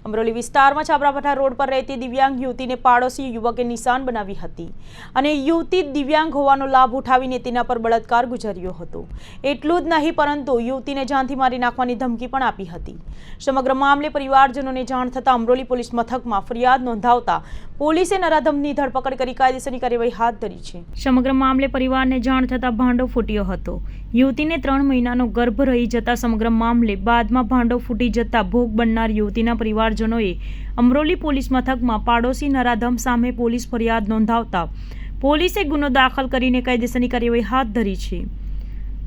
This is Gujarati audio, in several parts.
અમરોલી વિસ્તારમાં છાપરાપઠા રોડ પર રહેતી દિવ્યાંગ યુવતીને પાડોશી યુવકે નિશાન બનાવી હતી અને યુવતી દિવ્યાંગ હોવાનો લાભ ઉઠાવીને તેના પર બળાત્કાર ગુજાર્યો હતો। એટલું જ નહીં પરંતુ યુવતીને જાનથી મારી નાખવાની ધમકી પણ આપી હતી। સમગ્ર મામલે પરિવારજનોને જાણ થતાં અમરોલી પોલીસ મથકમાં ફરિયાદ નોંધાવતા પોલીસે નરાધમની ધરપકડ કરી કાયદેસરની કાર્યવાહી હાથ ધરી છે। સમગ્ર મામલે પરિવારને જાણ થતાં ભાંડો ફૂટ્યો હતો। યુવતીને 3 મહિનાનો ગર્ભ રહી જતા સમગ્ર મામલે બાદમાં ભાંડો ફૂટી જતા ભોગ બનનાર યુવતીના પરિવારજનોએ અમરોલી પોલીસ મથકમાં પાડોશી નરાધમ સામે પોલીસ ફરિયાદ નોંધાવતા પોલીસે ગુનો દાખલ કરીને કાયદેસરની કાર્યવાહી હાથ ધરી છે।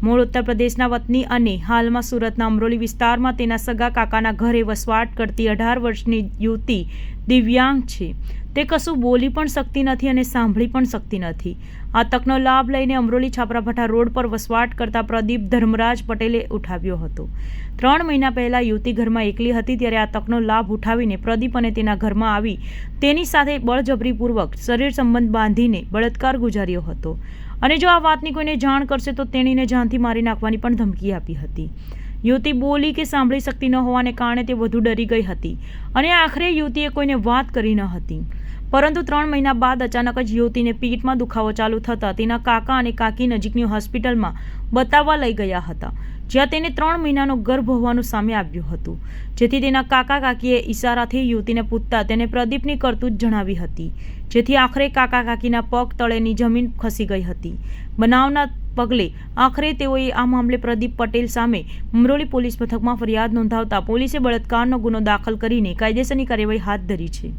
મૂળ ઉત્તર પ્રદેશના વતની અને હાલમાં સુરતના અમરોલી વિસ્તારમાં તેના સગા કાકાના ઘરે વસવાટ કરતી 18 વર્ષની યુવતી દિવ્યાંગ છે। તે કશું બોલી પણ શકતી નથી અને સાંભળી પણ શકતી નથી। આ તકનો લાભ લઈને અમરોલી છાપરાપઠા રોડ પર વસવાટ કરતા પ્રદીપ ધર્મરાજ પટેલે ઉઠાવ્યો હતો। 3 મહિના પહેલા યુવતી ઘરમાં એકલી હતી ત્યારે આ તકનો લાભ ઉઠાવીને પ્રદીપ અને તેના ઘરમાં આવી તેની સાથે બળજબરીપૂર્વક શરીર સંબંધ બાંધીને બળાત્કાર ગુજાર્યો હતો અને જો આ વાતની કોઈને જાણ કરશે તો તેણીને જાનથી મારી નાખવાની પણ ધમકી આપી હતી। યુવતી બોલી કે સાંભળી શકતી ન હોવાને કારણે તે વધુ ડરી ગઈ હતી અને આખરે યુવતીએ કોઈને વાત કરી ન હતી, પરંતુ 3 મહિના બાદ અચાનક જ યુવતીને પીઠમાં દુખાવો ચાલુ થતાં તેના કાકા અને કાકી નજીકની હોસ્પિટલમાં બતાવવા લઈ ગયા હતા, જ્યાં તેને 3 મહિનાનો ગર્ભ હોવાનું સામે આવ્યું હતું। જેથી તેના કાકા કાકીએ ઈશારાથી યુવતીને પૂછતા તેને પ્રદીપની કરતૂત જણાવી હતી, જેથી આખરે કાકા કાકીના પગ તળેની જમીન ખસી ગઈ હતી। બનાવના પગલે આખરે તેઓએ આ મામલે પ્રદીપ પટેલ સામે અમરોલી પોલીસ મથકમાં ફરિયાદ નોંધાવતા પોલીસે બળાત્કારનો ગુનો દાખલ કરીને કાયદેસરની કાર્યવાહી હાથ ધરી છે।